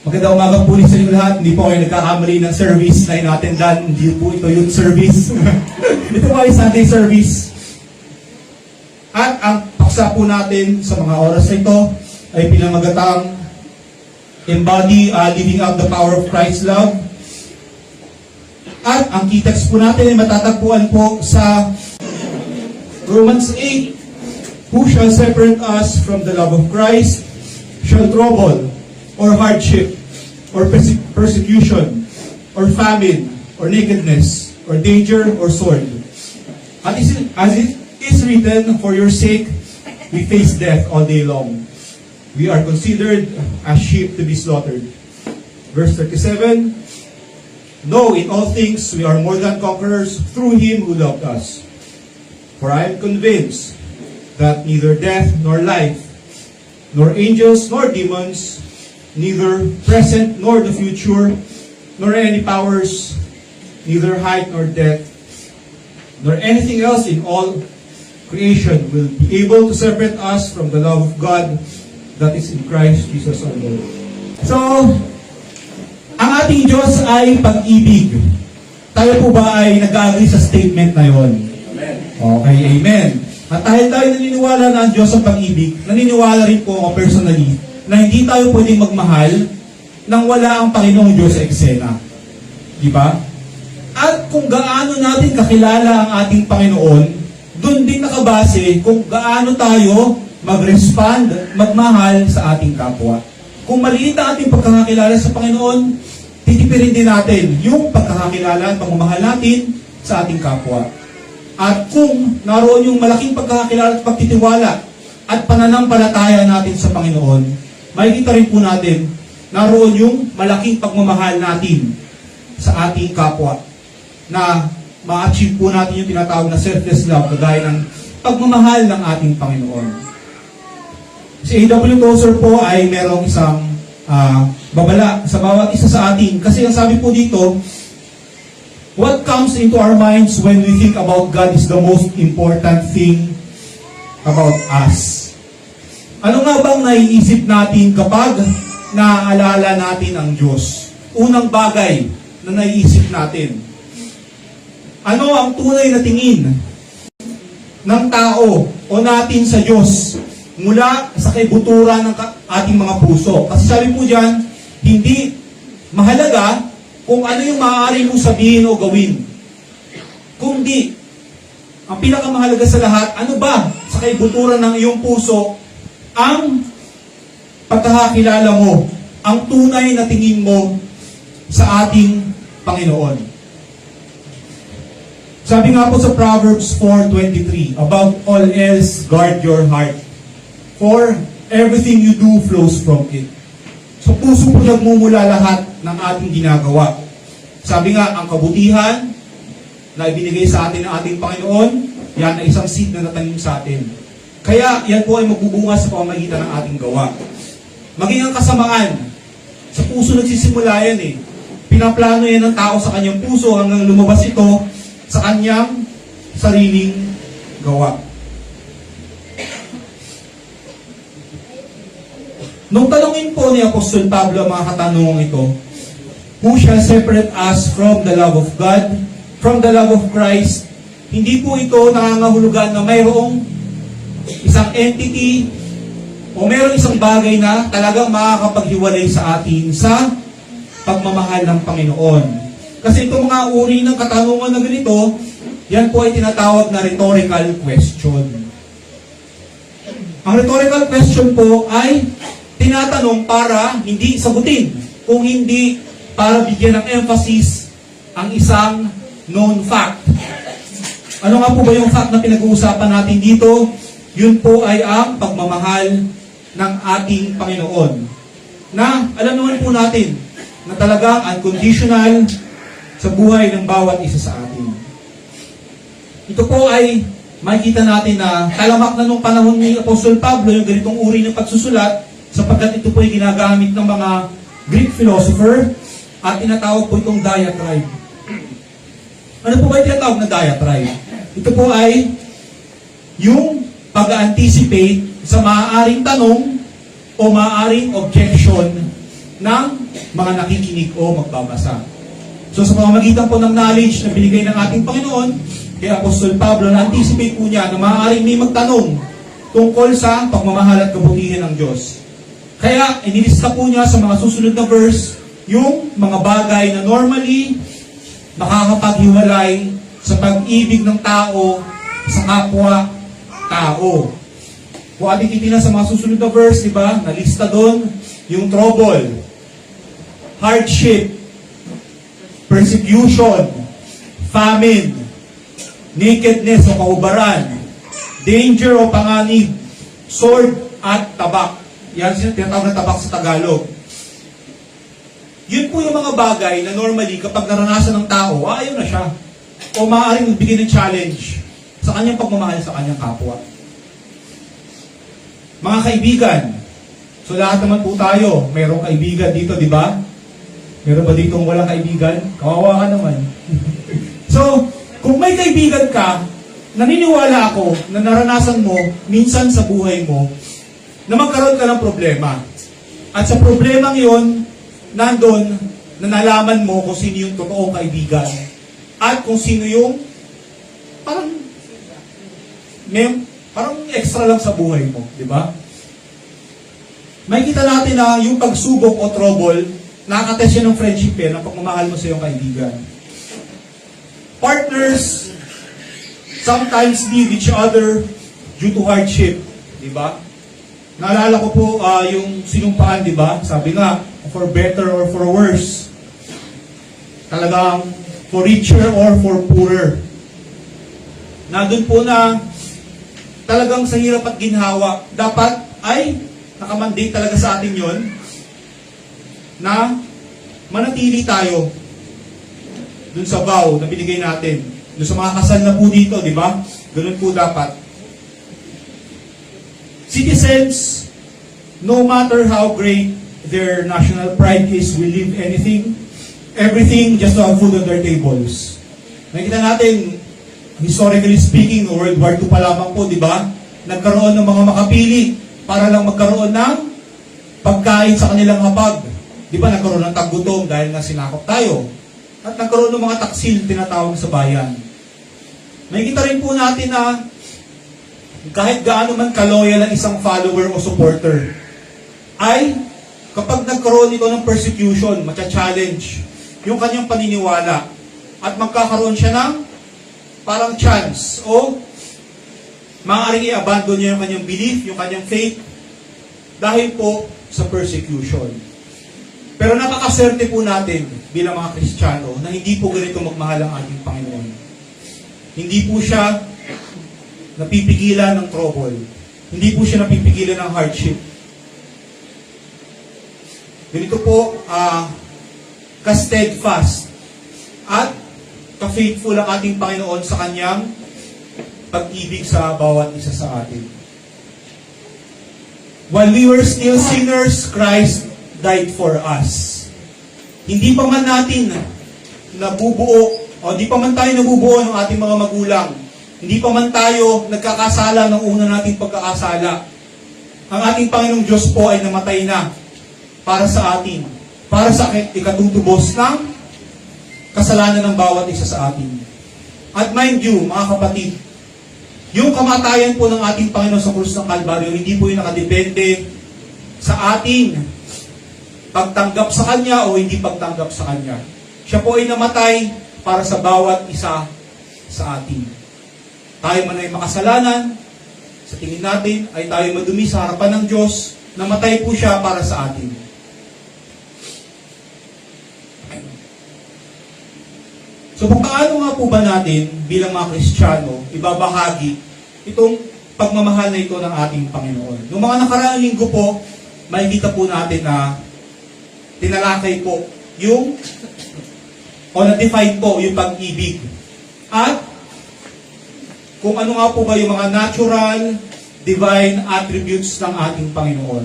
Magandang umaga po sa inyo lahat. Hindi po kayo nagkakamali ng service na in-attendan. Hindi po ito yung service. Ito po ay Sunday service. At ang paksa po natin sa mga oras na ito ay pinamagatang Embody Living Out the Power of Christ's Love. At ang key text po natin ay matatagpuan po sa Romans 8. Who shall separate us from the love of Christ? Shall trouble, or hardship, or persecution, or famine, or nakedness, or danger, or sword. As it is written, for your sake we face death all day long. We are considered as sheep to be slaughtered. Verse 37, no, in all things we are more than conquerors through Him who loved us. For I am convinced that neither death nor life, nor angels nor demons, neither present nor the future, nor any powers, neither height nor depth, nor anything else in all creation will be able to separate us from the love of God that is in Christ Jesus our Lord. So, ang ating Diyos ay pag-ibig. Tayo po ba ay nag-agree sa statement na yon? Amen. Okay, amen. At dahil tayo naniniwala na ang Diyos ang pag-ibig, naniniwala rin po ako personally na hindi tayo pwedeng magmahal nang wala ang Panginoong Diyos sa eksena. Di ba? At kung gaano natin kakilala ang ating Panginoon, doon din nakabase kung gaano tayo mag-respond, magmahal sa ating kapwa. Kung maliit ang ating pagkakakilala sa Panginoon, titipirin din natin yung pagkakakilala at pagmamahal natin sa ating kapwa. At kung naroon yung malaking pagkakakilala at pagtitiwala at pananampalataya natin sa Panginoon, makikita rin po natin naroon yung malaking pagmamahal natin sa ating kapwa na ma-achieve po natin yung tinatawag na selfless love kagaya ng pagmamahal ng ating Panginoon. Si A.W. Tozer po ay merong isang babala sa bawat isa sa atin. Kasi ang sabi po dito, what comes into our minds when we think about God is the most important thing about us. Ano nga bang naiisip natin kapag naaalala natin ang Diyos? Unang bagay na naiisip natin. Ano ang tunay na tingin ng tao o natin sa Diyos mula sa kaibuturan ng ating mga puso? Kasi sabi po dyan, hindi mahalaga kung ano yung maaari mong sabihin o gawin. Kundi, ang pinakamahalaga sa lahat, ano ba sa kaibuturan ng iyong puso ang pagkakakilala mo, ang tunay na tingin mo sa ating Panginoon. Sabi nga po sa Proverbs 4:23, above all else, guard your heart, for everything you do flows from it. So puso po nagmumula lahat ng ating ginagawa. Sabi nga, ang kabutihan na ibinigay sa atin ng ating Panginoon, yan ay isang seed na natanim sa atin. Kaya yan po ay magbubunga sa pamamagitan ng ating gawa. Maging ang kasamaan, sa puso nagsisimula yan eh. Pinaplano yan ng tao sa kanyang puso hanggang lumabas ito sa kanyang sariling gawa. Nung tanongin po ni Apostol Pablo ang mga katanungan ito, who shall separate us from the love of God, from the love of Christ? Hindi po ito nangangahulugan na mayroong isang entity o mayroong isang bagay na talagang makakapaghiwalay sa atin sa pagmamahal ng Panginoon. Kasi itong mga uri ng katanungan na ganito, yan po ay tinatawag na rhetorical question. Ang rhetorical question po ay tinatanong para hindi sagutin, kung hindi para bigyan ng emphasis ang isang known fact. Ano nga po ba yung fact na pinag-uusapan natin dito? Yun po ay ang pagmamahal ng ating Panginoon. Na alam naman po natin na talagang unconditional sa buhay ng bawat isa sa atin. Ito po ay makikita natin na talamak na nung panahon ni Apostol Pablo yung ganitong uri ng pagsusulat sapagkat ito po ay ginagamit ng mga Greek philosopher at tinatawag po itong diatribe. Ano po ba yung tinatawag na diatribe? Ito po ay yung pag-anticipate sa maaaring tanong o maaaring objection ng mga nakikinig o magbabasa. So sa pamamagitan po ng knowledge na binigay ng ating Panginoon, kay Apostol Pablo, na-anticipate po niya na maaaring may magtanong tungkol sa pagmamahal at kabutihan ng Diyos. Kaya, inilista po niya sa mga susunod na verse yung mga bagay na normally makakapaghiwalay sa pag-ibig ng tao sa kapwa-tao. Kung ating titignan sa mga susunod na verse, di ba, nalista doon yung trouble, hardship, persecution, famine, nakedness o kaubaran, danger o panganib, sword at tabak. Yan tinatawag na tabak sa Tagalog. Yun po yung mga bagay na normally kapag naranasan ng tao, ayaw na siya. O maaaring magbigay ng challenge sa kanyang pagmamahal sa kanyang kapwa. Mga kaibigan, so lahat naman po tayo, mayroong kaibigan dito, di ba? Meron ba ditong walang kaibigan? Kawawa ka naman. So, kung may kaibigan ka, naniniwala ako na naranasan mo minsan sa buhay mo na magkaroon ka ng problema. At sa problemang yon, nandun na nalaman mo kung sino yung totoong kaibigan at kung sino yung parang extra lang sa buhay mo, di ba? Makikita natin na yung pagsubok o trouble, nakakatest yan ng friendship ng pagmamahal mo sa iyong kaibigan. Partners sometimes leave each other due to hardship, di ba? Naalala ko po yung sinumpaan, di ba? Sabi nga, for better or for worse. Talagang for richer or for poorer. Nandun po na talagang sa hirap at ginhawa, dapat ay nakamandate talaga sa atin yon na manatili tayo dun sa vow na binigay natin. Dun sa mga kasal na po dito, di ba? Ganun po dapat. Citizens, no matter how great their national pride is, will leave everything just to have food on their tables. Nakita natin, historically speaking, World War II pa lamang po, di ba? Nagkaroon ng mga makapili para lang magkaroon ng pagkain sa kanilang hapag. Di ba? Nagkaroon ng taggutom dahil nga sinakop tayo. At nagkaroon ng mga taksil tinatawag sa bayan. Makikita rin po natin na kahit gaano man kaloyal ang isang follower o supporter, ay kapag nagkaroon ito ng persecution, matcha-challenge yung kanyang paniniwala at magkakaroon siya ng parang chance o maaaring i-abandon niya yung kanyang belief, yung kanyang faith dahil po sa persecution. Pero nakakaserte po natin bilang mga Kristiyano na hindi po ganito magmahal ang ating Panginoon. Hindi po siya napipigilan ng trouble. Hindi po siya napipigilan ng hardship. Ganito po, ka-steadfast at ka-faithful ang ating Panginoon sa kanyang pag-ibig sa bawat isa sa atin. While we were still sinners, Christ died for us. Hindi pa man natin nabubuo, o di pa man tayo nabubuo ng ating mga magulang, hindi pa man tayo nagkakasala ng una nating pagkakasala, ang ating Panginoong Diyos po ay namatay na para sa atin, para sa ikatutubos ng kasalanan ng bawat isa sa atin. At mind you, mga kapatid, yung kamatayan po ng ating Panginoon sa krus ng Kalbaryo, hindi po yung nakadepende sa ating pagtanggap sa Kanya o hindi pagtanggap sa Kanya. Siya po ay namatay para sa bawat isa sa atin. Tayo man ay makasalanan, sa tingin natin ay tayo madumi sa harapan ng Diyos, namatay po siya para sa atin. So paano nga po ba natin bilang mga Kristiyano ibabahagi itong pagmamahal na ito ng ating Panginoon? Noong mga nakaraang linggo po, makikita po natin na tinalakay po yung o na-define po yung pag-ibig. At kung ano nga po ba yung mga natural, divine attributes ng ating Panginoon.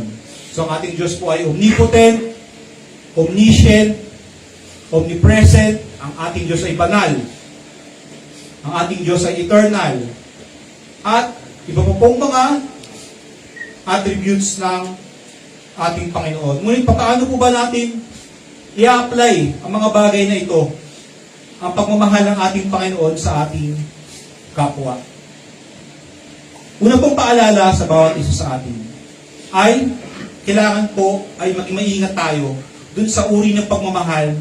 So ang ating Diyos po ay omnipotent, omniscient, omnipresent, ang ating Diyos ay banal, ang ating Diyos ay eternal, at iba pa pong mga attributes ng ating Panginoon. Ngunit paano po ba natin i-apply ang mga bagay na ito, ang pagmamahal ng ating Panginoon sa ating kapwa. Una pong paalala sa bawat isa sa atin ay kailangan po ay maging maingat tayo dun sa uri ng pagmamahal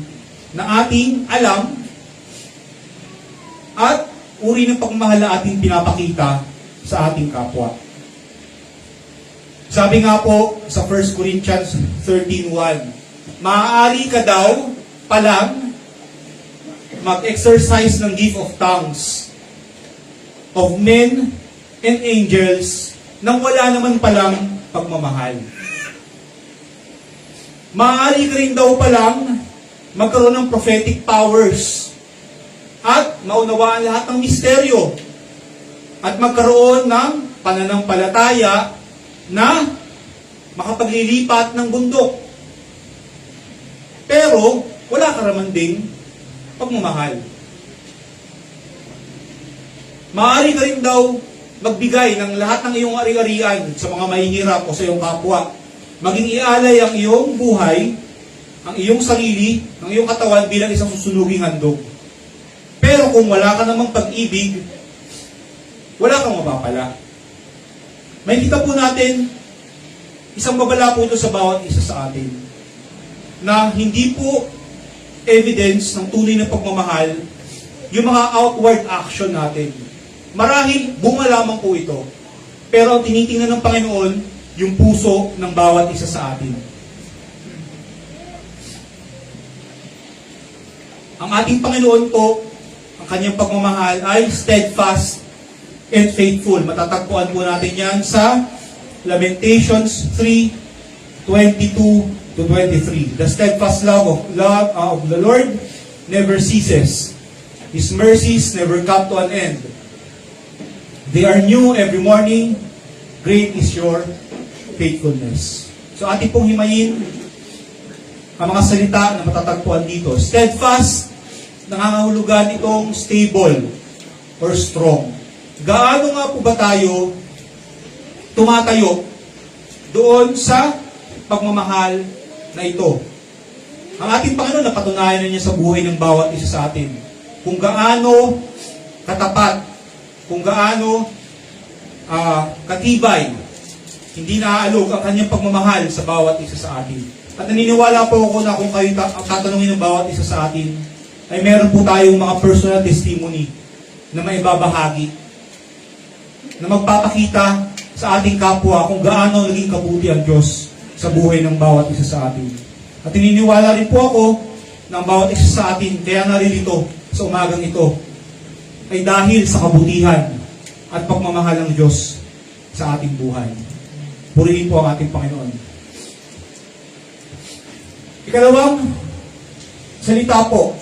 na ating alam at uri ng pagmamahal na ating pinapakita sa ating kapwa. Sabi nga po sa 1 Corinthians 13:1, maaari ka daw palang mag-exercise ng gift of tongues of men and angels nang wala naman palang pagmamahal. Maaari ka rin daw palang magkaroon ng prophetic powers at maunawaan lahat ng misteryo at magkaroon ng pananampalataya na makapaglilipat ng bundok. Pero, wala ka naman ding pagmamahal. Maaari ka rin daw magbigay ng lahat ng iyong ari-arian sa mga mahihirap o sa iyong kapwa. Maging ialay ang iyong buhay, ang iyong sarili, ang iyong katawan bilang isang susunuging handog. Pero kung wala ka namang pag-ibig, wala kang mapapala. May kita po natin, isang babala po ito sa bawat isa sa atin, na hindi po evidence ng tunay na pagmamahal yung mga outward action natin. Marahil, bunga lamang po ito. Pero ang tinitingnan ng Panginoon, yung puso ng bawat isa sa atin. Ang ating Panginoon po, ang kanyang pagmamahal ay steadfast and faithful. Matatagpuan po natin yan sa Lamentations 3:22-23. The steadfast love of the Lord never ceases. His mercies never come to an end. They are new every morning. Great is your faithfulness. So ating pong himayin ang mga salita na matatagpuan dito. Steadfast, nangangahulugan itong stable or strong. Gaano nga po ba tayo tumatayo doon sa pagmamahal na ito? Ang ating Panginoon, napatunayan na niya sa buhay ng bawat isa sa atin. Kung gaano katapat, kung gaano katibay, hindi naaalog ang kanyang pagmamahal sa bawat isa sa atin. At naniniwala po ako na kung kayo tatanungin ng bawat isa sa atin, ay meron po tayong mga personal testimony na may babahagi, na magpapakita sa ating kapwa kung gaano naging kabuti ang Diyos sa buhay ng bawat isa sa atin. At naniniwala rin po ako na ang bawat isa sa atin, kaya naririto sa umagang ito, ay dahil sa kabutihan at pagmamahal ng Diyos sa ating buhay. Purihin po ang ating Panginoon. Ikalawang salita po,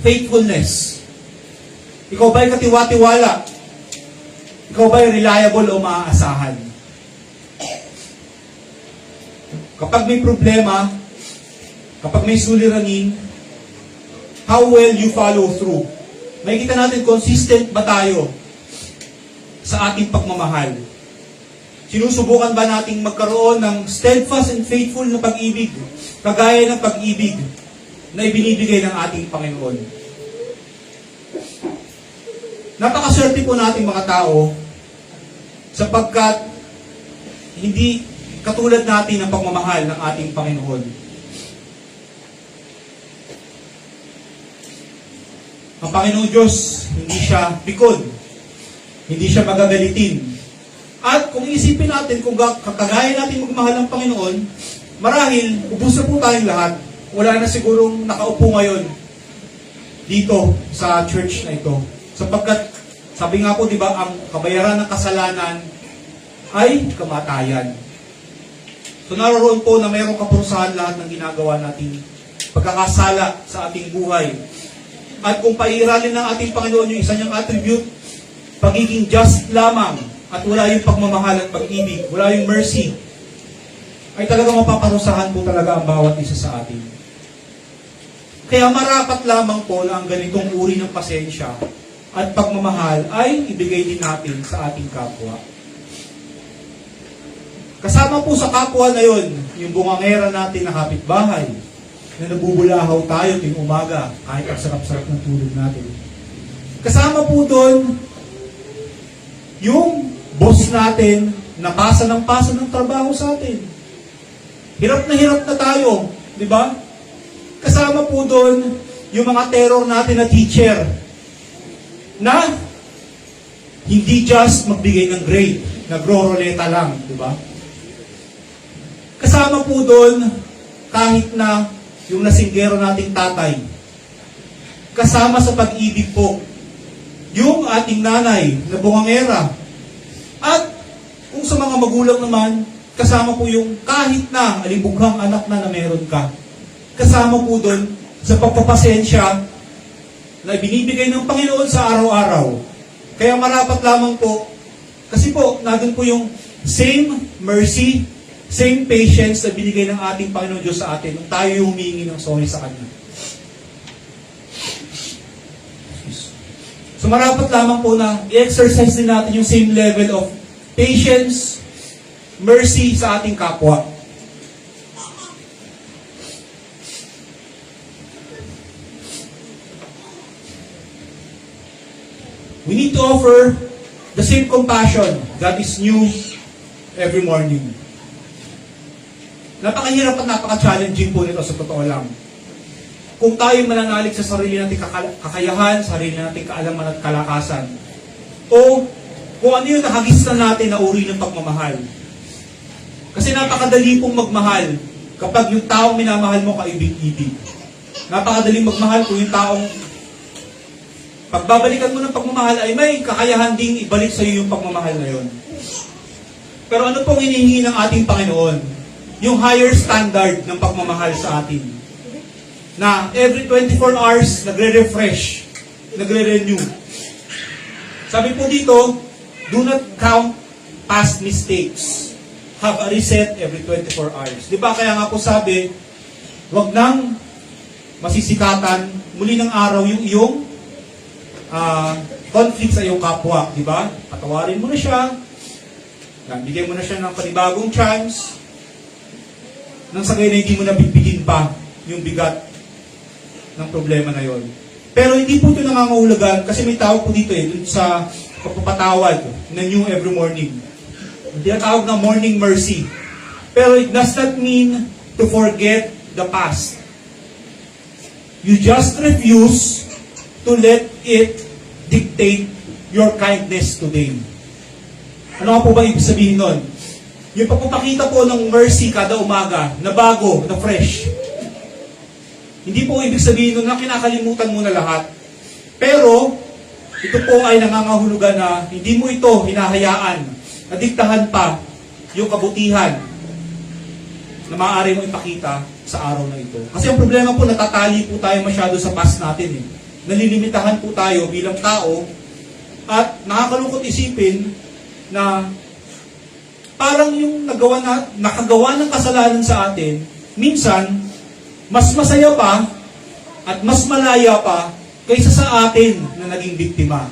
faithfulness. Ikaw ba'y katiwa-tiwala? Ikaw ba'y reliable o maaasahan? Kapag may problema, kapag may suliranin, how well you follow through? May kita natin, consistent ba tayo sa ating pagmamahal? Sinusubukan ba nating magkaroon ng steadfast and faithful na pag-ibig, kagaya ng pag-ibig na ibinibigay ng ating Panginoon? Napakaswerte po nating mga tao sapagkat hindi katulad natin ang pagmamahal ng ating Panginoon. Ang Panginoon Diyos, hindi siya pikon, hindi siya magagalitin. At kung isipin natin, kung kagaya natin magmahal ng Panginoon, marahil, ubus na po tayong lahat. Wala na sigurong nakaupo ngayon dito sa church na ito. Sapagkat, sabi nga po, di ba, ang kabayaran ng kasalanan ay kamatayan. So naroon po na mayroong kaparusahan lahat ng ginagawa natin, pagkakasala sa ating buhay. At kung pairalin ng ating Panginoon yung isa niyang attribute, pagiging just lamang, at wala yung pagmamahal at pag-ibig, wala yung mercy, ay talagang mapaparusahan po talaga ang bawat isa sa atin. Kaya marapat lamang po na ang ganitong uri ng pasensya at pagmamahal ay ibigay din natin sa ating kapwa. Kasama po sa kapwa na yun yung bungangera natin na kapitbahay, na nabubulahaw tayo tuwing umaga, kahit ang sarap-sarap ng tulog natin. Kasama po doon, yung boss natin, na pasa ng trabaho sa atin. Hirap na tayo, di ba? Kasama po doon, yung mga terror natin na teacher, na hindi just magbigay ng grade, nagro-roleta lang, di ba? Kasama po doon, kahit na yung nasinggero nating tatay, kasama sa pag-ibig po, yung ating nanay na bungangera, at kung sa mga magulang naman, kasama po yung kahit na alibughang anak na meron ka, kasama po doon sa pagpapasensya na binibigay ng Panginoon sa araw-araw. Kaya marapat lamang po, kasi po, nandun po yung same mercy, same patience na binigay ng ating Panginoon Diyos sa atin nung tayo yung humingi ng sorry sa Kanya. So marapat lamang po na i-exercise din natin yung same level of patience, mercy sa ating kapwa. We need to offer the same compassion that is new every morning. Napakahirap at napaka-challenging po nito sa totoo lang. Kung tayo mananalig sa sarili nating kakayahan, sarili nating kaalaman at kalakasan, o kung ano yung nakagistan natin na uri ng pagmamahal. Kasi napakadali pong magmahal kapag yung taong minamahal mo kaibig-ibig. Napakadali magmahal kung yung taong pagbabalikan mo ng pagmamahal ay may kakayahan ding ibalik sa iyo yung pagmamahal na yon. Pero ano pong hinihingi ng ating Panginoon? Yung higher standard ng pagmamahal sa atin. Na every 24 hours, nagre-refresh, nagre-renew. Sabi po dito, do not count past mistakes. Have a reset every 24 hours. Di ba? Kaya nga po sabi, wag nang masisikatan muli ng araw yung iyong conflict sa iyong kapwa. Di ba? Patawarin mo na siya. Bigyan mo na siya ng panibagong chance. Nang sa gayon na hindi mo nabibigin pa yung bigat ng problema na yon. Pero hindi po ito nangangahulugan kasi may tawag po dito dun sa pagpapatawad na new every morning. Tinatawag na morning mercy. Pero it does not mean to forget the past. You just refuse to let it dictate your kindness today. Ano nga po ba ibig sabihin nun? Yung pagpapakita po ng mercy kada umaga, na bago, na fresh. Hindi po ibig sabihin nun na kinakalimutan mo na lahat. Pero, ito po ay nangangahulugan na hindi mo ito hinahayaan na diktahan pa yung kabutihan na maaari mo ipakita sa araw na ito. Kasi ang problema po, natatali po tayo masyado sa past natin. Nalilimitahan po tayo bilang tao at nakakalungkot isipin na parang yung nakagawa ng kasalanan sa atin, minsan, mas masaya pa at mas malaya pa kaysa sa atin na naging biktima.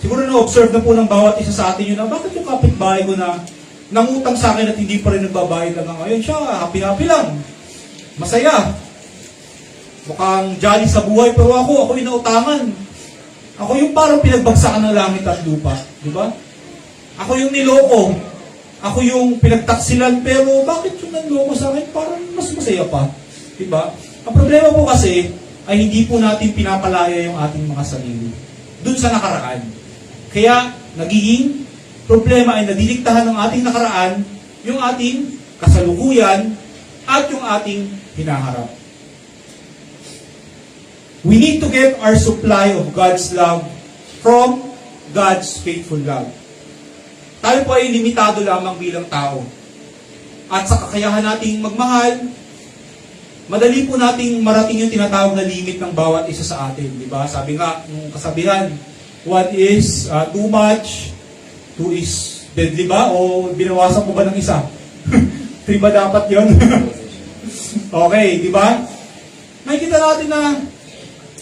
Siguro na-observe na po ng bawat isa sa atin yun na bakit yung kapitbahay ko na nangutang sa akin at hindi pa rin nagbabayad lang ngayon, siya happy-happy lang. Masaya. Mukhang jolly sa buhay, pero ako yung nautangan. Ako yung parang pinagbagsakan ng langit at lupa. Di ba? Ako yung niloko. Ako yung pinagtaksilan, pero bakit yung nanloko sa akin parang mas masaya pa? Di ba? Ang problema po kasi ay hindi po natin pinapalaya yung ating mga sarili dun sa nakaraan. Kaya, nagiging problema ay nadiliktahan ng ating nakaraan, yung ating kasalukuyan, at yung ating hinaharap. We need to get our supply of God's love from God's faithful love. Tayo po ay limitado lamang bilang tao. At sa kakayahan nating magmahal, madali po nating marating yung tinatawag na limit ng bawat isa sa atin. Diba? Sabi nga, yung kasabihan, one is too much, two is deadly ba? O binawasan ko ba ng isa? 3 ba dapat yun? Okay, di ba? Makikita natin na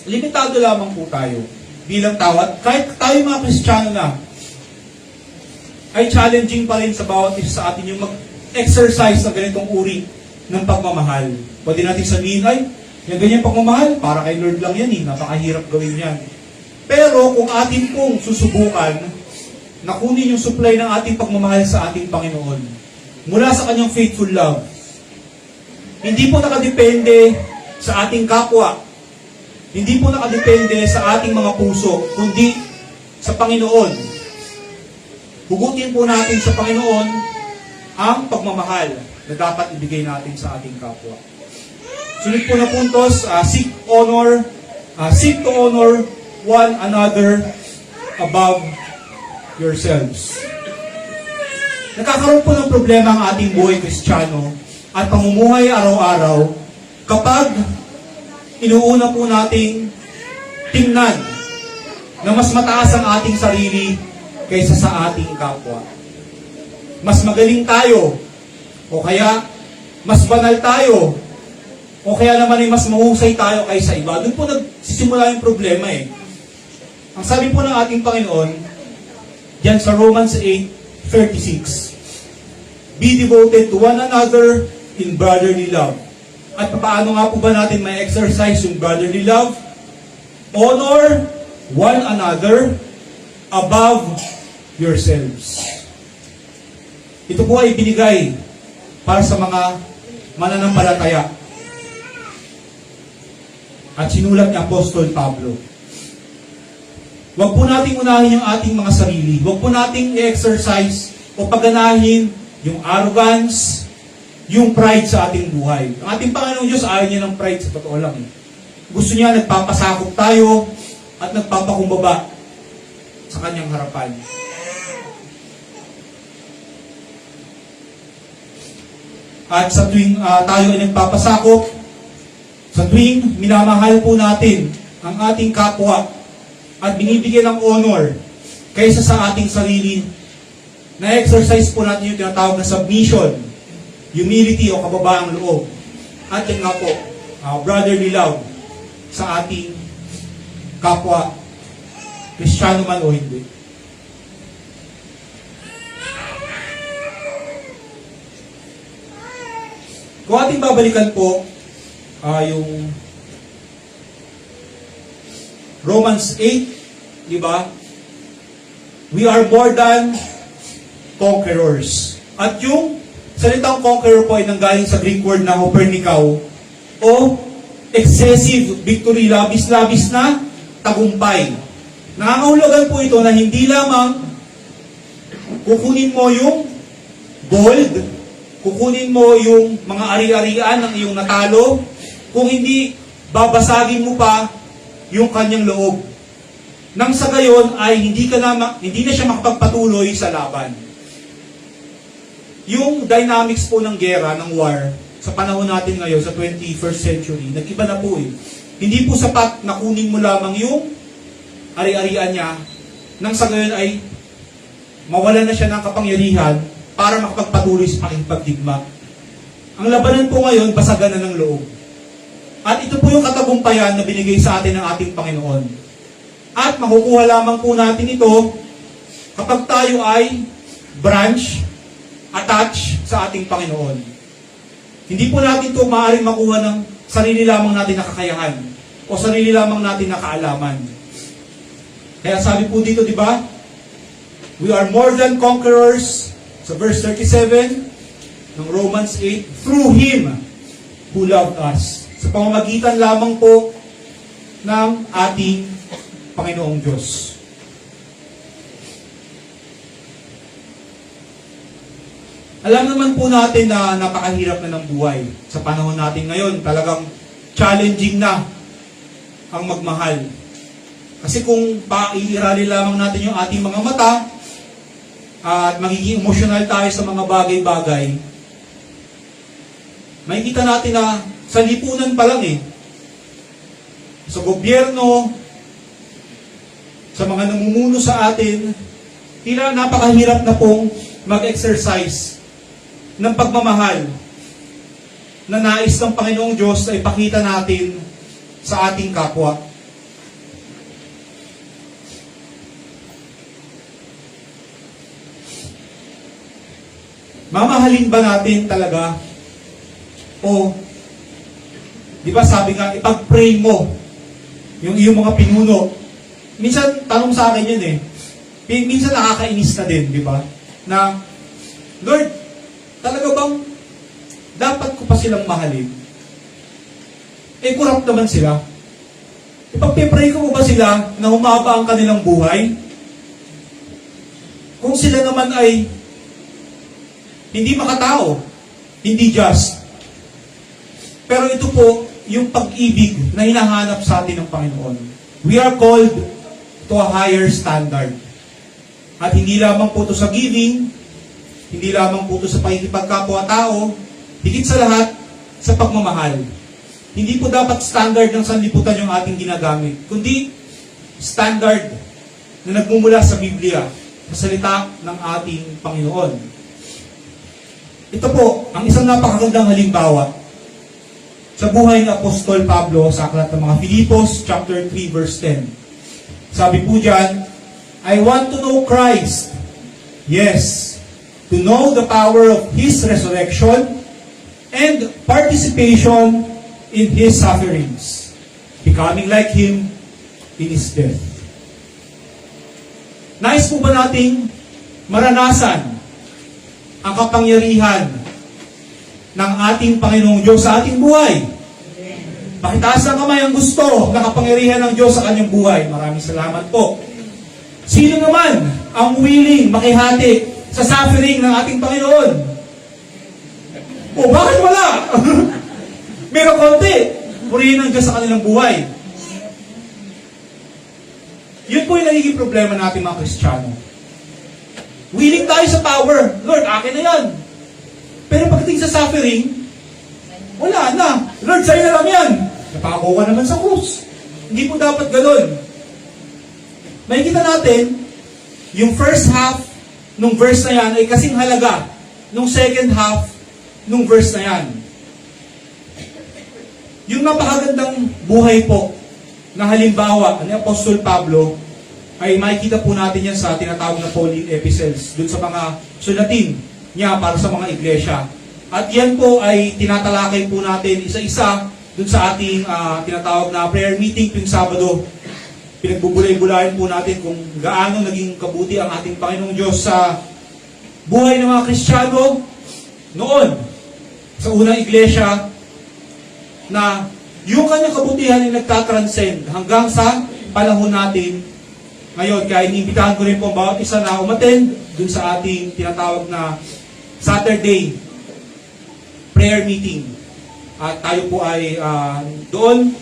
limitado lamang po tayo bilang tao. At kahit tayo mga Kristiyano na, ay challenging pa rin sa bawat isa sa atin yung mag-exercise na ganitong uri ng pagmamahal. Pwede natin sabihin, ay, yung ganyan pagmamahal, para kay Lord lang yan napakahirap gawin yan. Pero kung atin pong susubukan, na kunin yung supply ng ating pagmamahal sa ating Panginoon, mula sa kanyang faithful love, hindi po nakadepende sa ating kapwa, hindi po nakadepende sa ating mga puso, kundi sa Panginoon. Hugutin po natin sa Panginoon ang pagmamahal na dapat ibigay natin sa ating kapwa. Sunod po na puntos, seek to honor one another above yourselves. Nagkakaroon po ng problema ang ating buhay Kristiyano at pamumuhay araw-araw kapag inuuna po nating tingnan na mas mataas ang ating sarili kaysa sa ating kapwa. Mas magaling tayo, o kaya mas banal tayo, o kaya naman ay mas mahusay tayo kaysa iba. Doon po nagsisimula yung problema eh. Ang sabi po ng ating Panginoon, diyan sa Romans 8:36, be devoted to one another in brotherly love. At paano nga po ba natin may exercise yung brotherly love? Honor one another above yourselves. Ito po ay binigay para sa mga mananampalataya. At sinulat ni Apostol Pablo. Huwag po nating unahin yung ating mga sarili. Huwag po nating i-exercise o paganahin yung arrogance, yung pride sa ating buhay. Ang ating Panginoong Diyos, ayaw niya ng pride sa totoo lang. Gusto niya nagpapasakop tayo at nagpapakumbaba sa kanyang harapan. At sa tuwing tayo ay nagpapasakop, sa tuwing minamahal po natin ang ating kapwa at binibigyan ng honor kaysa sa ating sarili, na-exercise po natin yung tinatawag na submission, humility o kababaang loob. At yan nga po, brotherly love sa ating kapwa, Kristiyano man o hindi. Kung ating babalikan po, yung Romans 8, di ba? We are more than conquerors. At yung salitang conqueror po ay nanggaling sa Greek word na hopernikao o excessive victory, labis-labis na tagumpay. Nangangahulugan po ito na hindi lamang kukunin mo yung gold, kukunin mo yung mga ari-arian ng iyong natalo, kung hindi babasagin mo pa yung kanyang loob. Nang sa gayon ay hindi na siya makapagpatuloy sa laban. Yung dynamics po ng gera, ng war, sa panahon natin ngayon, sa 21st century, nag-iba na po eh. Hindi po sapat na kunin mo lamang yung ari-arian niya, nang sa gayon ay mawalan na siya ng kapangyarihan para makapagpatuloy sa pakikipagdigma. Ang labanan po ngayon, basagan na ng loob. At ito po yung katagumpayan na binigay sa atin ng ating Panginoon. At makukuha lamang po natin ito kapag tayo ay branch, attach sa ating Panginoon. Hindi po natin ito maaaring makuha ng sarili lamang natin na kakayahan o sarili lamang natin na kaalaman. Kaya sabi po dito, di ba? We are more than conquerors sa verse 37 ng Romans 8 through Him who loved us. Sa pamamagitan lamang po ng ating Panginoong Diyos. Alam naman po natin na napakahirap na ng buhay. Sa panahon natin ngayon, talagang challenging na ang magmahal. Kasi kung iirali lamang natin yung ating mga mata at magiging emotional tayo sa mga bagay-bagay, makikita natin na sa lipunan pa lang sa gobyerno, sa mga namumuno sa atin, tila napakahirap na pong mag-exercise ng pagmamahal na nais ng Panginoong Diyos ay ipakita natin sa ating kapwa. Mamahalin ba natin talaga O, di ba sabi nga, ipag-pray mo yung iyong mga pinuno. Minsan, tanong sa akin yun eh. Minsan nakakainis na din, di ba? Na, Lord, talaga bang dapat ko pa silang mahalin? Eh, corrupt naman sila. Ipagpipray ko mo ba sila na humaba ang kanilang buhay? Kung sila naman ay hindi makatao, hindi just. Pero ito po, yung pag-ibig na hinahanap sa atin ng Panginoon. We are called to a higher standard. At hindi lamang po ito sa giving, hindi lamang po ito sa pakikipagkapwa-tao, higit sa lahat, sa pagmamahal. Hindi po dapat standard ng sanlibutan yung ating ginagamit, kundi standard na nagmumula sa Biblia, sa salita ng ating Panginoon. Ito po, ang isang napakagandang halimbawa sa buhay ng Apostol Pablo sa aklat ng mga Filipos, chapter 3, verse 10. Sabi po dyan, I want to know Christ. Yes, to know the power of His resurrection and participation in His sufferings, becoming like Him in His death. Nais po ba nating maranasan ang kapangyarihan ng ating Panginoong Diyos sa ating buhay? Pakitaas ng kamay ang gusto na kapangyarihan ng Diyos sa kanyang buhay. Maraming salamat po. Sino naman ang willing makihati sa suffering ng ating Panginoon? O bakit wala? Meron konti. Purihin ng Diyos sa kanilang buhay. Yun po yung nagiging problema natin mga Kristiyano. Willing tayo sa power. Lord, akin na yan. Pero pagdating sa suffering, wala na. Lord, sa'yo na lang yan. Napako ka naman sa krus. Hindi po dapat ganun. Makikita natin, yung first half nung verse na yan ay kasing halaga nung second half nung verse na yan. Yung napakagandang buhay po na halimbawa ni Apostol Pablo ay makikita po natin yan sa tinatawag na Pauline epistles, dun sa mga sulatin niya para sa mga iglesia. At yan po ay tinatalakay po natin isa-isa dun sa ating tinatawag na prayer meeting tuwing Sabado. Pinagbubulay-bulayan po natin kung gaano naging kabuti ang ating Panginoong Diyos sa buhay ng mga Kristiyano noon sa unang iglesia, na yung kanyang kabutihan ay nagtatranscend hanggang sa panahon natin ngayon. Kaya iniimbitahan ko rin po ang bawat isa na umattend dun sa ating tinatawag na Saturday prayer meeting. At tayo po ay doon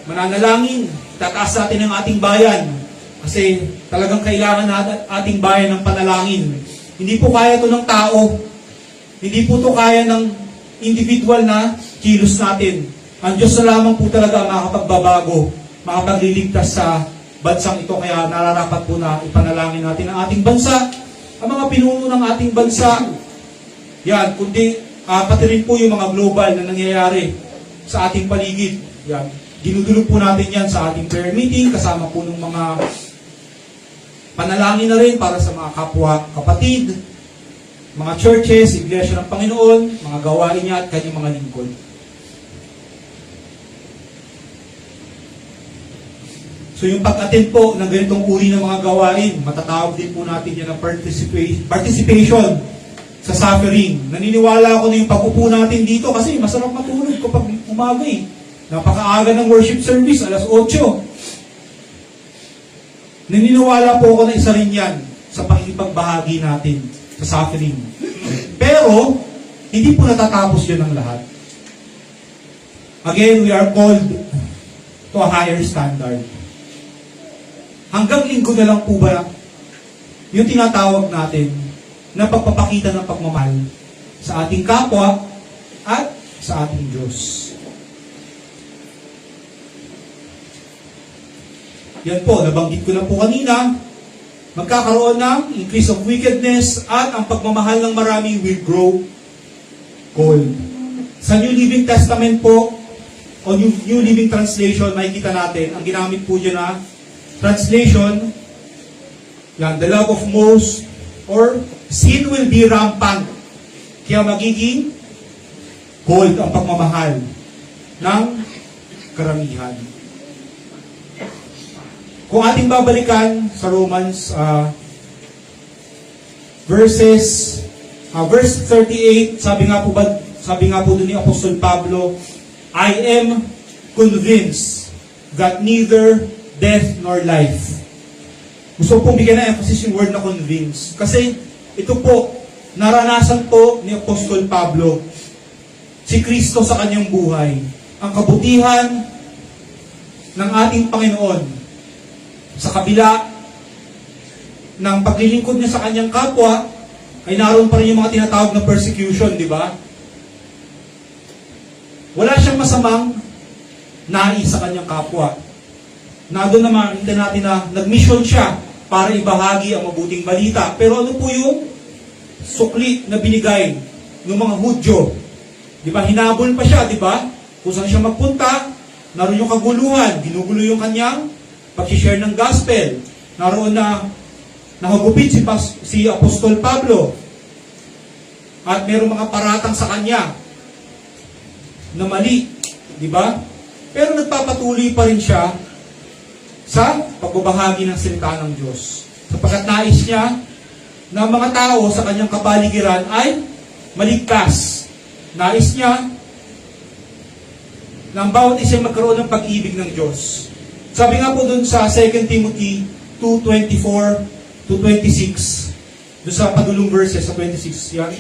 mananalangin, tataas natin ang ating bayan kasi talagang kailangan natin ating bayan ng panalangin. Hindi po kaya ito ng tao, hindi po ito kaya ng individual na kilos natin. Ang Diyos na lamang po talaga ang makakapagbabago, makapagliligtas sa bansang ito. Kaya nararapat po na ipanalangin natin ang ating bansa, ang mga pinuno ng ating bansa. Yan, kundi pati rin po yung mga global na nangyayari sa ating paligid. Yan, dinudulog po natin yan sa ating prayer meeting, kasama po ng mga panalangin na rin para sa mga kapwa, kapatid, mga churches, iglesia ng Panginoon, mga gawain niya at kanyang mga lingkod. So yung pag-attend po ng ganitong uri ng mga gawain, matatawag din po natin yan ng participation sa suffering. Naniniwala ako na yung pag-upo natin dito kasi masarap matulog kapag umaga eh. Napakaaga ng worship service, alas 8. Naniniwala po ako na isa rin yan sa pakikipagbahagi natin sa suffering. Pero, hindi po natatapos yun ang lahat. Again, we are called to a higher standard. Hanggang linggo na lang po ba yung tinatawag natin na pagpapakita ng pagmamahal sa ating kapwa at sa ating Diyos. Yan po, nabanggit ko na po kanina, magkakaroon ng increase of wickedness at ang pagmamahal ng marami will grow cold. Sa New Living Testament po, o New Living Translation, makikita natin, ang ginamit po dyan na translation, yan, the love of most, or sin will be rampant. Kaya magiging called ang pagmamahal ng karamihan. Kung ating babalikan sa Romans verse 38, sabi nga po doon ni Apostol Pablo, I am convinced that neither death nor life. Gusto ko pong bigyan ng emphasis yung word na convinced. Kasi ito po, naranasan po ni Apostol Pablo si Kristo sa kanyang buhay. Ang kabutihan ng ating Panginoon sa kabila ng paglilingkod niya sa kanyang kapwa, ay naroon pa rin yung mga tinatawag na persecution, di ba? Wala siyang masamang nais sa kanyang kapwa. Na doon naman, makikita natin na nag-mission siya para ibahagi ang mabuting balita. Pero ano po yung sukli na binigay ng mga Hudyo? Di ba? Hinabol pa siya, di ba? Kung saan siya magpunta, naroon yung kaguluhan, ginugulo yung kanyang pag-share ng gospel. Naroon na nakagupit si Apostol Pablo. At mayroong mga paratang sa kanya na mali. Di ba? Pero nagpapatuloy pa rin siya sa pagbabahagi ng salita ng Diyos. Sapagkat nais niya na mga tao sa kanyang kapaligiran ay maligtas. Nais niya na ang bawat isa magkaroon ng pag-ibig ng Diyos. Sabi nga po dun sa 2 Timothy 2:24 to 26, dun sa padulong verses sa 26 yan.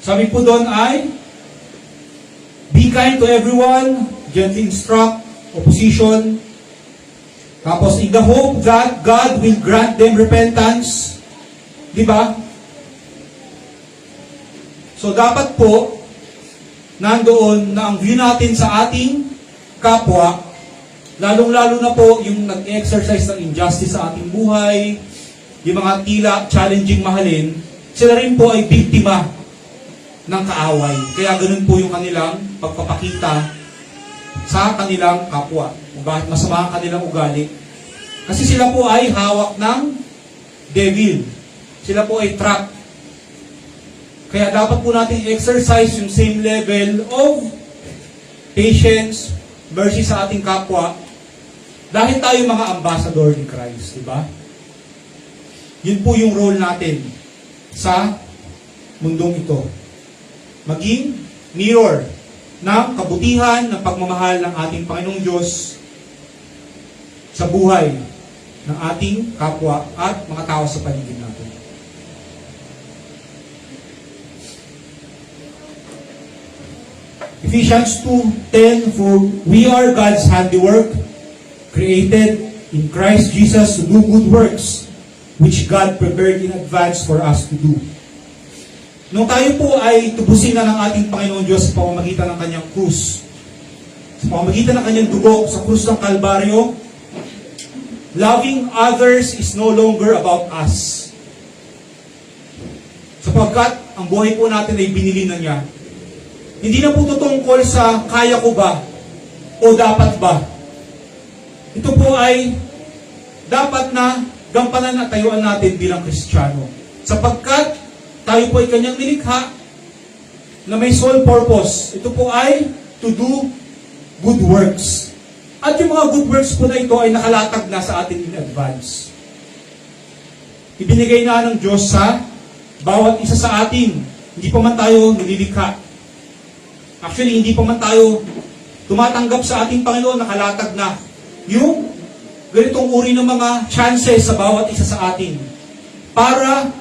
Sabi po doon ay, be kind to everyone, gently instruct, opposition. Tapos, in the hope that God will grant them repentance. Di ba? So, dapat po, nandoon na ang view natin sa ating kapwa, lalong-lalo na po yung nag-exercise ng injustice sa ating buhay, yung mga tila challenging mahalin, sila rin po ay biktima ng kaaway. Kaya ganun po yung kanilang pagpapakita sa kanilang kapwa. Bakit masama ang kanilang ugali? Kasi sila po ay hawak ng devil. Sila po ay trap. Kaya dapat po natin exercise yung same level of patience, mercy sa ating kapwa. Dahil tayo mga ambassador ni Christ, di ba? Yun po yung role natin sa mundong ito. Maging mirror ng kabutihan, ng pagmamahal ng ating Panginoong Diyos sa buhay ng ating kapwa at mga tao sa paligid natin. Ephesians 2:10, for we are God's handiwork, created in Christ Jesus to do good works, which God prepared in advance for us to do. Nung tayo po ay tubusin na ng ating Panginoon Diyos sa pamamagitan ng kanyang krus, sa pamamagitan ng kanyang dugo sa krus ng Kalbaryo, loving others is no longer about us. Sapagkat ang buhay po natin ay binili na niya. Hindi na po tutungkol sa kaya ko ba o dapat ba. Ito po ay dapat na gampanan at tayuan natin bilang Kristiyano. Sapagkat tayo po ay kanyang nilikha na may sole purpose. Ito po ay to do good works. At yung mga good works po na ito ay nakalatag na sa atin in advance. Ibinigay na ng Diyos sa bawat isa sa atin. Hindi pa man tayo nililikha. Actually, hindi pa man tayo tumatanggap sa ating Panginoon, nakalatag na yung ganitong uri ng mga chances sa bawat isa sa atin para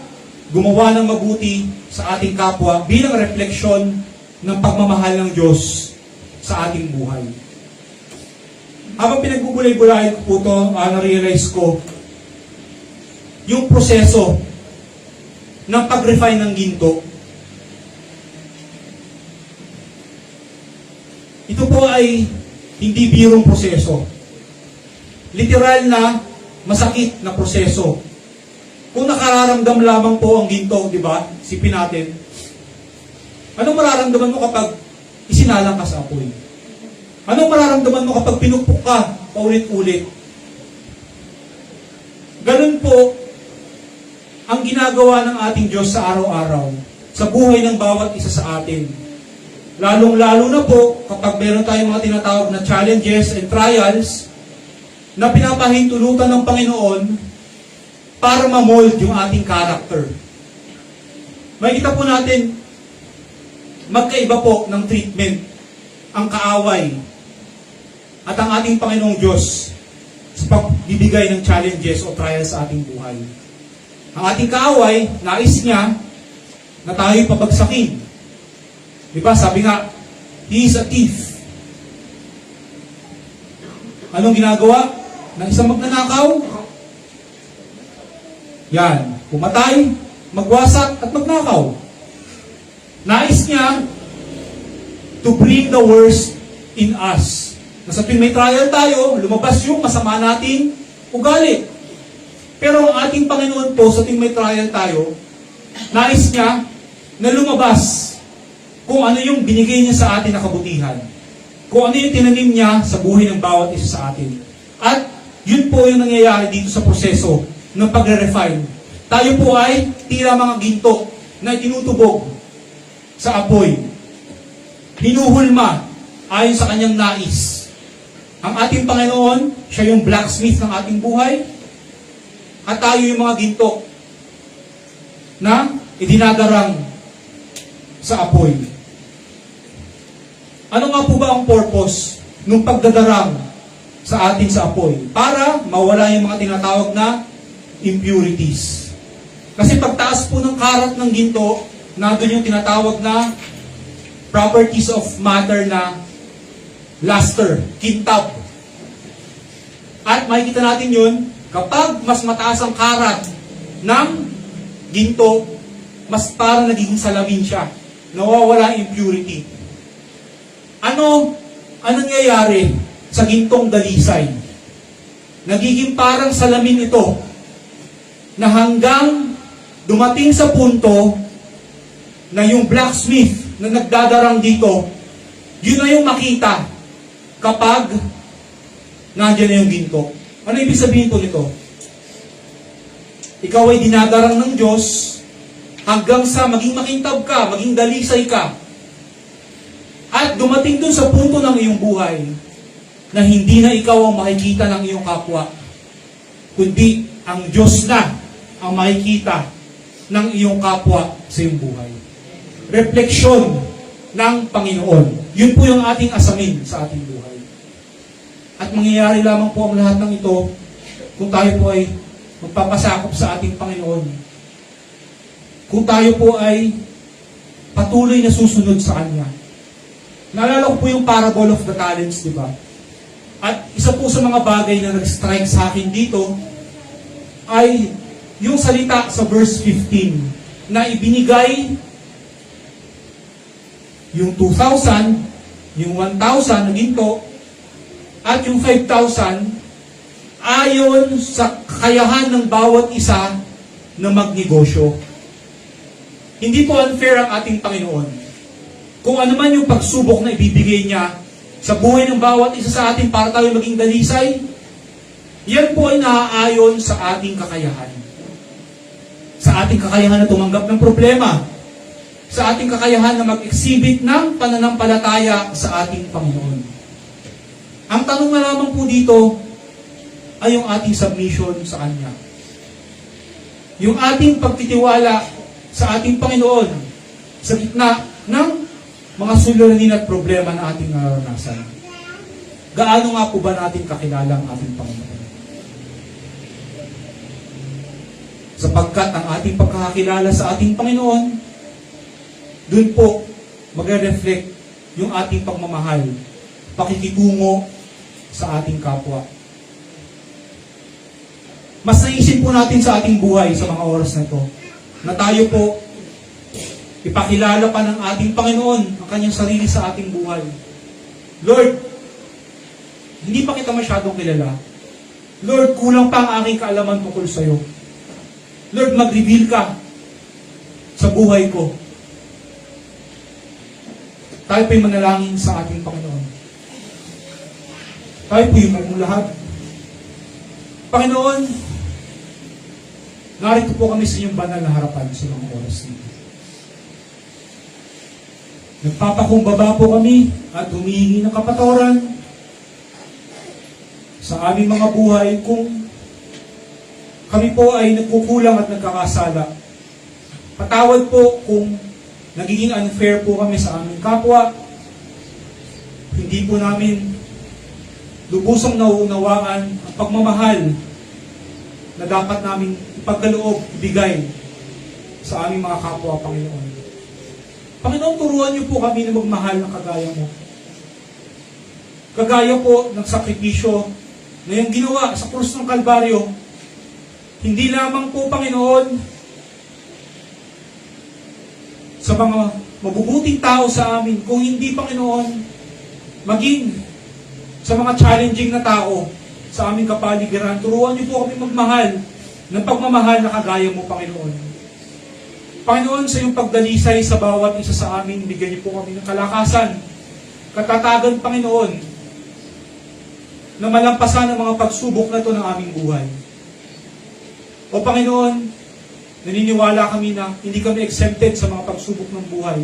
gumawa ng mabuti sa ating kapwa bilang refleksyon ng pagmamahal ng Diyos sa ating buhay. Habang pinagbubulay-bulayan ko po ito, na-realize ko yung proseso ng pag-refine ng ginto. Ito po ay hindi birong proseso. Literal na masakit na proseso. Kung nakararamdam lamang po ang ginto, di ba? Sipin natin. Anong mararamdaman mo kapag isinalang ka sa apoy? Anong mararamdaman mo kapag pinupok ka paulit-ulit? Ganun po ang ginagawa ng ating Diyos sa araw-araw, sa buhay ng bawat isa sa atin. Lalong-lalo na po kapag meron tayong mga tinatawag na challenges and trials na pinapahintulutan ng Panginoon para ma-mold yung ating character. Makikita po natin, magkaiba po ng treatment ang kaaway at ang ating Panginoong Diyos sa pagbibigay ng challenges o trials sa ating buhay. Ang ating kaaway, nais niya na tayo'y pabagsakin. Di ba? Sabi nga, he is a thief. Anong ginagawa ng isang magnanakaw? Yan, pumatay, magwasak, at magnakaw. Nais niya to bring the worst in us. Na sa tuwing may trial tayo, lumabas yung masama nating ugali. Pero ang ating Panginoon po, sa tuwing may trial tayo, nais niya na lumabas kung ano yung binigay niya sa atin na kabutihan. Kung ano yung tinanim niya sa buhay ng bawat isa sa atin. At yun po yung nangyayari dito sa proseso ng pagre-refine. Tayo po ay tila mga ginto na tinutubog sa apoy. Hinuhulma ayon sa kanyang nais. Ang ating Panginoon, siya yung blacksmith ng ating buhay. At tayo yung mga ginto na idinadarang sa apoy. Ano nga po ba ang purpose ng pagdadarang sa atin sa apoy? Para mawala yung mga tinatawag na impurities. Kasi pagtaas po ng karat ng ginto, nandun yung tinatawag na properties of matter na luster, kintab. At makikita natin yun, kapag mas mataas ang karat ng ginto, mas parang nagiging salamin siya. Nawawala ang impurity. Ano nangyayari sa gintong dalisay? Nagiging parang salamin ito na hanggang dumating sa punto na yung blacksmith na nagdadarang dito, yun na yung makita kapag nandiyan na yung ginto. Ano ibig sabihin po nito? Ikaw ay dinadarang ng Diyos hanggang sa maging makintab ka, maging dalisay ka. At dumating dun sa punto ng iyong buhay na hindi na ikaw ang makikita ng iyong kapwa, kundi ang Diyos na ang makikita ng iyong kapwa sa iyong buhay. Refleksyon ng Panginoon. Yun po yung ating asamin sa ating buhay. At mangyayari lamang po ang lahat ng ito kung tayo po ay magpapasakop sa ating Panginoon. Kung tayo po ay patuloy na susunod sa Kanya. Naalala ko po yung parable of the talents, di ba? At isa po sa mga bagay na nag-strike sa akin dito ay yung salita sa verse 15 na ibinigay yung 2,000, yung 1,000 na ginto, at yung 5,000 ayon sa kakayahan ng bawat isa na magnegosyo. Hindi po unfair ang ating Panginoon. Kung ano man yung pagsubok na ibibigay niya sa buhay ng bawat isa sa atin para tayo maging dalisay, yan po ay naaayon sa ating kakayahan. Sa ating kakayahan na tumanggap ng problema. Sa ating kakayahan na mag-exhibit ng pananampalataya sa ating Panginoon. Ang tanong na lamang po dito ay yung ating submission sa Kanya. Yung ating pagtitiwala sa ating Panginoon sa gitna ng mga suliranin at problema na ating nararanasan. Gaano nga po ba natin kakilala ang ating Panginoon? Sapagkat ang ating pagkakakilala sa ating Panginoon, dun po magre-reflect yung ating pagmamahal, pakikitungo sa ating kapwa. Mas naisip po natin sa ating buhay sa mga oras na ito, na tayo po ipakilala pa ng ating Panginoon ang kanyang sarili sa ating buhay. Lord, hindi pa kita masyadong kilala. Lord, kulang pa ang aking kaalaman tungkol sa iyo. Lord, mag-reveal ka sa buhay ko. Tayo po'y manalangin sa ating Panginoon. Tayo po'y magmulahat. Panginoon, narito po kami sa inyong banal na harapan sa mga oras nito. Nagpapakumbaba po kami at humihingi ng kapatawaran sa aming mga buhay kung kami po ay nagkukulang at nagkakasala. Patawad po kung nagiging unfair po kami sa aming kapwa. Hindi po namin lubusang nauunawaan ang pagmamahal na dapat namin ipagkaloob, ibigay sa aming mga kapwa, Panginoon. Panginoon, turuan niyo po kami na magmahal ng kagaya mo. Kagaya po ng sakripisyo na yung ginawa sa krus ng Kalbaryo, hindi lamang po, Panginoon, sa mga mabubuting tao sa amin, kung hindi, Panginoon, maging sa mga challenging na tao sa aming kapaligiran, turuan niyo po kami magmahal ng pagmamahal na kagaya mo, Panginoon. Panginoon, sa iyong pagdalisay sa bawat isa sa amin, bigyan niyo po kami ng kalakasan, katatagan, Panginoon, na malampasan ang mga pagsubok na ito ng aming buhay. O Panginoon, naniniwala kami na hindi kami exempted sa mga pagsubok ng buhay.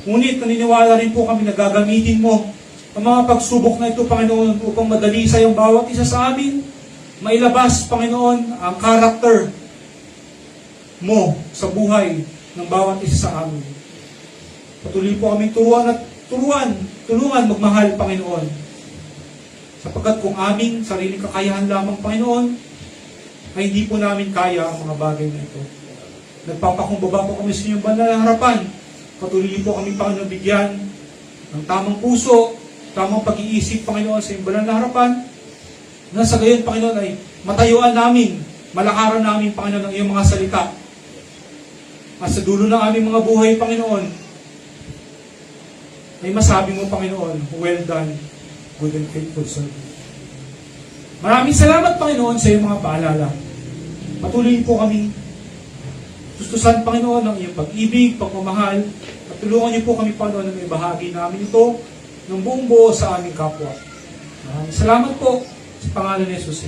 Ngunit naniniwala rin po kami na gagamitin mo ang mga pagsubok na ito, Panginoon, upang madalisay ang bawat isa sa amin, mailabas, Panginoon, ang karakter mo sa buhay ng bawat isa sa amin. Patuloy po kaming tulungan magmahal, Panginoon. Sapagkat kung aming sariling kakayahan lamang, Panginoon, ay hindi po namin kaya ang mga bagay na ito. Nagpapakumbaba po kami sa inyong banal na harapan. Patuloy po kami, Panginoon, bigyan ng tamang puso, tamang pag-iisip, Panginoon, sa inyong banal na harapan, na sa gayon, Panginoon, ay matayuan namin, malakaran namin, Panginoon, ang iyong mga salita. At sa dulo ng aming mga buhay, Panginoon, ay masabi mo, Panginoon, well done, good and faithful servant. Maraming salamat, Panginoon, sa iyong mga paalala. Patuloy po kami tustusan, Panginoon, ng iyong pag-ibig, pagmamahal, at tulungan niyo po kami, Panginoon, na may bahagi namin ito ng buong buo sa aming kapwa. Maraming salamat po sa pangalan ni Jesus.